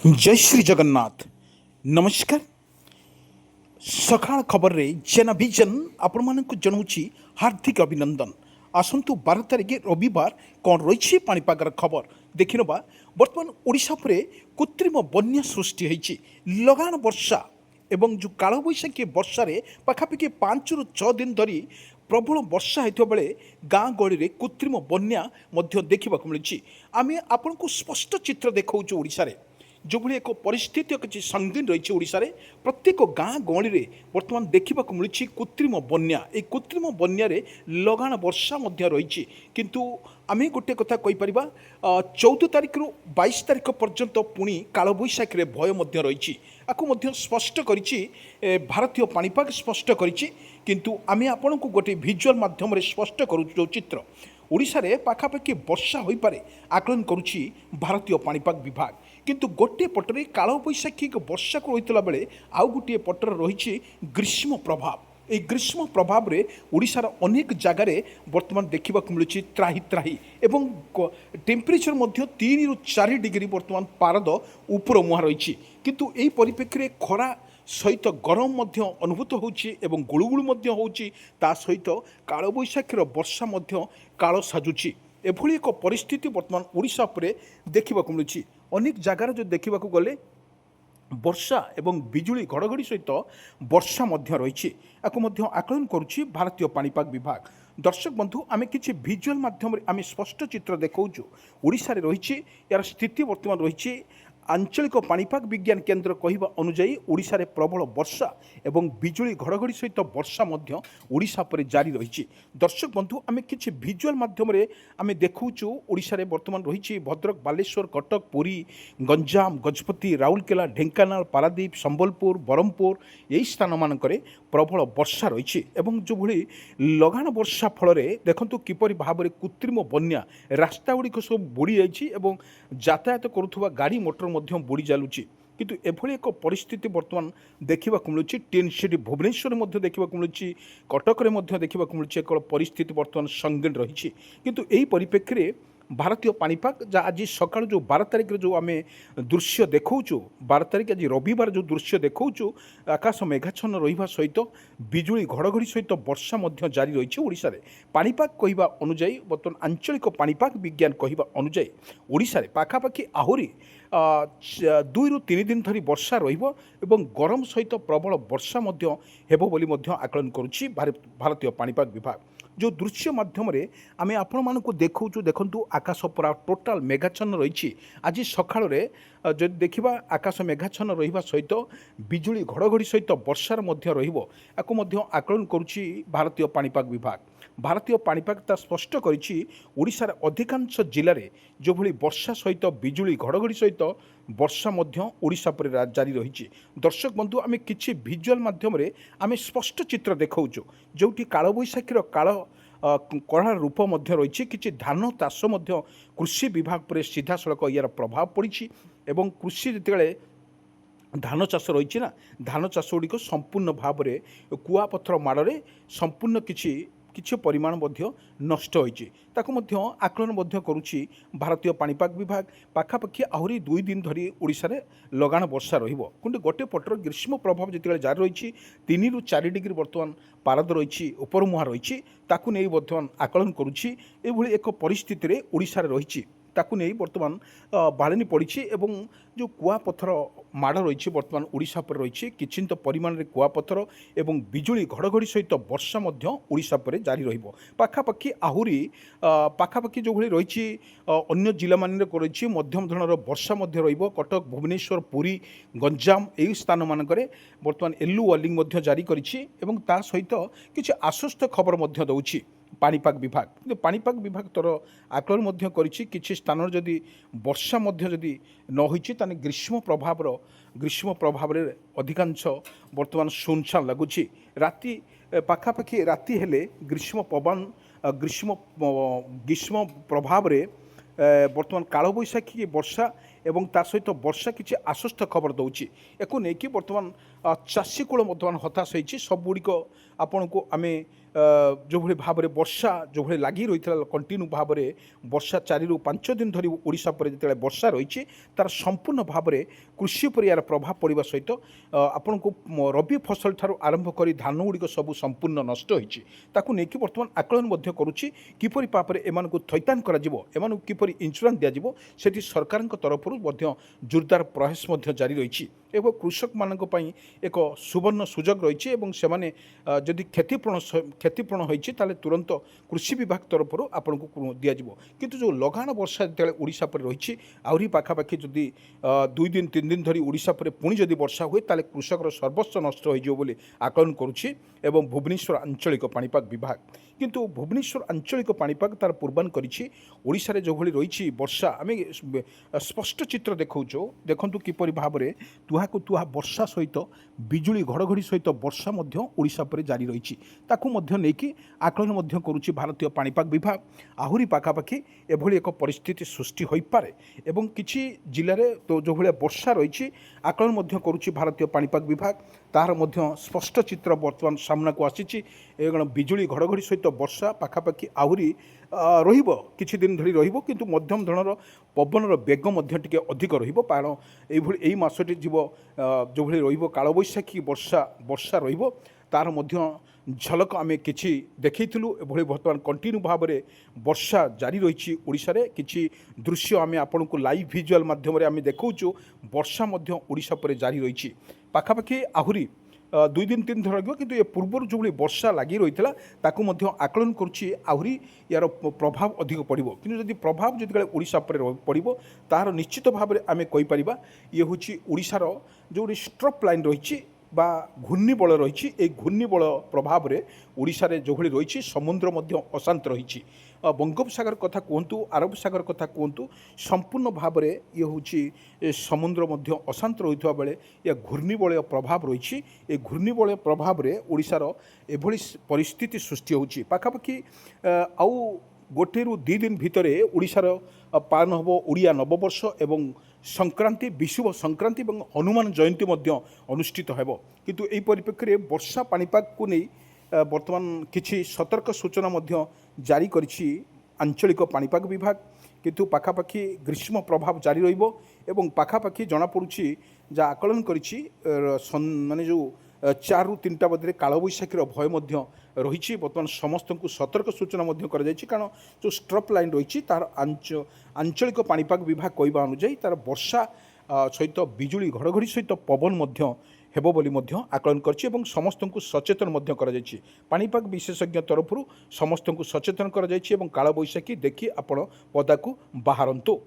जय श्री जगन्नाथ। नमस्कार। सकाळ खबर रे जेना विजन आपण मानक जनाऊची हार्दिक अभिनंदन। आसंतु 12 तारिख रविवार कौन रही पाणीपागर खबर देखि नबा। वर्तमान ओडिशा परे कृत्रिम बन्या सृष्टि होईछि। लगान वर्षा एवं जो कालबैशाखी वर्षारे पाखापाखि 5 ରୁ 6 दिन धरी प्रबल वर्षा होता बेले गाँ गहली में कृत्रिम बन्या देखा मिली। आम आपन को स्पष्ट चित्र देखाऊँ ओडिशा रे जो भाई एक परिस्थिति किसी संगीन रही ओडिशा रे प्रत्येक गाँ गहली में बर्तमान देखा मिली कृत्रिम बन्या। ये कृत्रिम बन्या लगान वर्षा रही किंतु आम गोटे कथा कहीपर 14 तारिख रु 22 तारिख पर्यंत पुणी कालबैशाखी भय रही आपको स्पष्ट कर भारतीय पाणीपाग स्पष्ट किंतु आम आपण को गोटे भिजुआल माध्यम स्पष्ट करूँ चित्र ओडिशा रे पाखापाखि वर्षा हो पारे आकलन करुछि भारतीय पाणीपाग विभाग। किंतु गोटे पटरे कालबैशाखी वर्षा को होता बेले आउ गोटे पटर रही ग्रीष्म प्रभाव। এই গ্রীষ্ম প্রভাবে ওড়িশার অনেক জায়গায় বর্তমান দেখা মিলুଛି ত্রাহি ত্রাহি এবং টেম্পরেচর মধ্য 3 ରୁ 4 ডিগ্রি বর্তমান পারদ উপর মুহাঁ রয়েছে। কিন্তু এই পরিপ্রেক্ষীরে খরা সহিত গরম মধ্য অনুভূত হচ্ছে এবং গুড়ুগুড়ু মধ্য হচ্ছে তা সহিত কালবৈশাখীর বর্ষা মধ্য কাল সাজুছি। এভাবে এক পরিস্থিতি বর্তমান ওড়িশা উপরে দেখা মিলুଛି। অনেক জায়গার যদি দেখা গলে वर्षा एवं बिजुली घड़घड़ी सहित वर्षा रही आकलन करुच्ची भारतीय पाणीपाग विभाग। दर्शक बंधु आम कि भिजुआल माध्यम आम स्पष्ट चित्र देखाऊँ ओडिशा रे रही यार स्थिति वर्तमान रही आंचलिक पाणीपाग विज्ञान केन्द्र कहवा अनुजाई ओडिशा रे प्रबल वर्षा एवं बिजुली घड़घड़ी सहित वर्षा ओडिशा पर जारी रही। दर्शक बंधु आम कि भिजुआल माध्यम आम देखूँ ओडिशा रे वर्तमान रही भद्रक बालेश्वर कटक पुरी गंजाम गजपति राउरकेला ढेंकानाल पारादीप संबलपुर बरहमपुर यही स्थान मानक प्रबल वर्षा रही जो भली लगान वर्षा फल देखु किपर भाव में कृत्रिम बन्या रास्ता गुड़िक सब बुड़ी जाइए यातायात करुवा गाड़ी मोटर बुड़ी चालुची। किंतु एभली एक परिस्थिति वर्तमान देखा मिलूँ टेन सिटी भुवनेश्वर देखा मिलूँ कटक देखा मिलूँ एक परिस्थिति वर्तमान संगीन रही। किंतु यही परिप्रेक्षी भारतीय पाणीपाग जहाँ आज सका जो 12 तारिख जो आम दृश्य देखाऊँ 12 तारिख आज रविवार जो दृश्य देखाऊँ आकाश मेघाच्छन्न रहा सहित बिजुली घड़घड़ी सहित वर्षा जारी रही ओडिशा रे। पाणीपाग कहवा अनुजाई बर्तमान आंचलिक पाणीपाग विज्ञान कहवा अनुजाई ओडिशा रे पाखापाखि आहरी 2 ରୁ 3 दिन धरी वर्षा रहिबो एवं गरम सहित प्रबल वर्षा हेबो बोली आकलन करुच्ची भारतीय पाणीपाग विभाग। जो दृश्य माध्यम आम आपण मानक देखूँ देखु आकाश पूरा टोटाल मेघाच्छन्न रही आज सका जब देखा आकाश मेघाच्छन्न रहा सहित बिजुली घड़घड़ी सहित वर्षार आकलन करुच्ची भारतीय पाणीपाग विभाग। भारतीय पाणीपाग ता स्पष्ट करिछि ओडिशार अधिकांश जिले में जो भली वर्षा सहित बिजुली घड़घड़ी सहित वर्षा ओडिशा पर जारी रही। दर्शक बंधु आम कि भिजुआल माध्यम आम स्पष्ट चित्र देखाऊँ जोटी कालबैशाखीर काल कड़ा रूप रही कि धान चाष कृषि विभाग पर सीधा सड़क यार प्रभाव पड़ी एवं कृषि जिते धान चाष रही ना धान चाष गुड़िक संपूर्ण भाव में कुआपथर माड़े संपूर्ण किछि परिमाण नष्ट होइछि आकलन करुच्ची भारतीय पाणीपाग विभाग। पाखापाखि आहरी 2 दिन धरी ओडिशा रे लगान वर्षा रहिबो किंतु गोटे पटर ग्रीष्म प्रभाव जिते जारी रही 3 ରୁ 4 डिग्री वर्तमान पारद रही उपर मुहां रही ताकू नहीं वर्तमान आकलन करुच्ची एभली एक परिस्थिति रे ओडिशा रे रही ताकू नहीं वर्तमान बाड़नी पड़ी एवं जो कुआपथर माड़ रही वर्तमान ओडिशा पर रही किछिंत परिमाण में कुआपथर एवं बिजुली घड़घड़ी सहित वर्षा ओडिशा पर जारी रहिबो। पाखापाखि आहरी पाखापाखि जो भली रही अन्य जिला मान रही मध्यम धरणर वर्षा रहिबो कटक भुवनेश्वर पुरी गंजाम यही स्थान मानक वर्तमान येलो वार्निंग जारी करिछि एवं ता सहित किछि आश्वस्त खबर दउछि पाणीपाग विभाग। किंतु पाणीपाग विभाग तोर आकलन करिछि किछि स्थान जदि वर्षा जदि न होइछि ताने ग्रीष्म प्रभाव अधिकांश वर्तमान सुनसान लगुछि। राति पाखापाखि राति हेले ग्रीष्म पवन ग्रीष्म प्रभाव वर्तमान कालबैशाखी वर्षा एवं ता सहित वर्षा किसी आश्वस्त खबर दौची एक नहीं कि वर्तमान चाषी कूल वर्तमान हताश होती सबुड़ आपण को आम যেভাবে ভাবে বর্ষা যেভাবে লাগি রয়েছে কন্টিন্যু ভাবে বর্ষা 4 ରୁ 5 দিন ধরে ওড়িশা পরে যেতে বর্ষা রয়েছে তার সম্পূর্ণ ভাবে কৃষি উপরে এর প্রভাব পড়া সহিত আপনার রবি ফসল ঠার আরম্ভ করে ধান গুড়িক সবু সম্পূর্ণ নষ্ট হয়েছে তাকে নেই বর্তমান আকলন করুছি কিপর ভাবে এমনকু থৈতান করা এমন কিপর ইন্সুরান্স দিয়াযিব সেটি সরকার তরফর জোরদার প্রয়াস জারি রয়েছে এবং কৃষক মানুষ এক সুবর্ণ সুযোগ রয়েছে এবং সে যদি ক্ষতিপূরণ হয়েছে তাহলে তুরন্ত কৃষি বিভাগ তরফর আপনার দিয়াযিব কিন্তু যে লগাণ বর্ষা যেতে ওড়িশা পরে রয়েছে আহরি পাখাপাখি যদি 2 দিন 3 দিন ধরে ওড়িশা পরে পুঁ যদি বর্ষা হুয়ে তাহলে কৃষকর সর্বস্ব নষ্ট হয়ে যাব বলে আকলন করুছি এবং ভুবনেশ্বর আঞ্চলিক পাণিপাগ বিভাগ কিন্তু ভুবনেশ্বর আঞ্চলিক পাণিপাগ তার পূর্বান করেছি ওড়িশার যেভাবে রয়েছে বর্ষা আমি স্পষ্ট চিত্র দেখাউছু দেখুন কিপর ভাবে তুহাকু তুহা বর্ষা সহিত বিজুଳି ঘড়ঘড়ি সহিত বর্ষা ওড়িশা পরে জারি রয়েছে তাকে নেইকি আকলন করুছি ভারতীয় পাণিপাগ বিভাগ আহুরি পাখাপাখি এভাবে এক পরিস্থিতি সৃষ্টি হইপারে এবং কিছু জেলার তো যেভাবে বর্ষা রয়েছে আকলন করুছি ভারতীয় পাণিপাগ বিভাগ তার স্পষ্ট চিত্র বর্তমান সামনাকু আসিছি এবং বিজুଳି ঘড়ঘড়ি সহিত বর্ষা পাখাপাখি আহুরি রহিব কিছুদিন ধরে রহিব কিন্তু মধ্যম ধরনের পবনর বেগ টিকে অধিক রহিব কারণ এইভাবে এই মাসটি যাব যেভাবে রহিব কালবৈশাখী বর্ষা রহিব তার ঝলক আমি কিছু দেখাইলু এভাবে বর্তমান কন্টিন্যু ভাবে বর্ষা জারি রয়েছে ওড়িশার কিছু দৃশ্য আমি আপনার লাইভ ভিজুয়াল মাধ্যমে আমি দেখাউছু বর্ষা ওড়িশা পরে জারি রয়েছে পাখাপাখি আহুরি 2 দিন 3 দিন রহব কিন্তু এ পূর্বর যেভাবে বর্ষা লাগি রয়েছে তাকে আকলন করছি আহুরি ইয়ার প্রভাব অধিক পড়ব কিন্তু যদি প্রভাব যদি ওড়িশা পরে পড়ব তার নিশ্চিত ভাবে আমি কইপার ইয়ে হচ্ছে ওড়িশার যে স্ট্রপ লাইন রয়েছে বা ঘূর্ণিবল রয়েছে এই ঘূর্ণিবল প্রভাবে ওড়িশার যেভাবে রয়েছে সমুদ্র অশান্ত রয়েছে বঙ্গোপসাগর কথা কুহতু আরব সাগর কথা কুহতু সম্পূর্ণ ভাবে ইয়ে হচ্ছে সমুদ্র অশান্ত রয়েছে বেড়ে ইয়া ঘূর্ণিবলয় প্রভাব রয়েছে এই ঘূর্ণিবলয় প্রভাবে ওড়িশার এভাবে পরিস্থিতি সৃষ্টি হচ্ছে পাখাপাখি আউ 1 ରୁ 2 দিন ভিতরে ওড়িশার পালন হব ওড়িয়া নববর্ষ এবং সংক্রান্তি বিশুভ সংক্রান্তি এবং হনুমান জয়ন্তী অনুষ্ঠিত ହେବ কিন্তু এই পরিপ্রেক্ষীরে বর্ষা পাণিপাগକୁ নেই বর্তমান কিছু সতর্ক সূচনা জারি করেছি আঞ্চলিক পাণিপাগ বিভাগ কিন্তু পাখাপাখি গ্রীষ্ম প্রভাব জারি রহব এবং পাখাপাখি জনাপড়ুছি যা আকলন করেছি মানে যে 4 ରୁ 3টা মধ্যে কালবৈশাখীর ভয় রয়েছে বর্তমান সমস্ত সতর্ক সূচনা করা যাইছে কারণ যে স্ট্রপ লাইন রয়েছে তার আঞ্চলিক পাণিপাগ বিভাগ কইবা অনুযায়ী তার বর্ষা সহিত বিজুଳି ঘড়ঘড়ি সহিত পবন হেব বলি আকলন করছে এবং সমস্ত সচেতন করা যাইছে পাণিপাগ বিশেষজ্ঞ তরফর সমস্ত সচেতন করা যাইছে এবং কালবৈশাখী দেখি আপন পদাকু বাহারন্তু।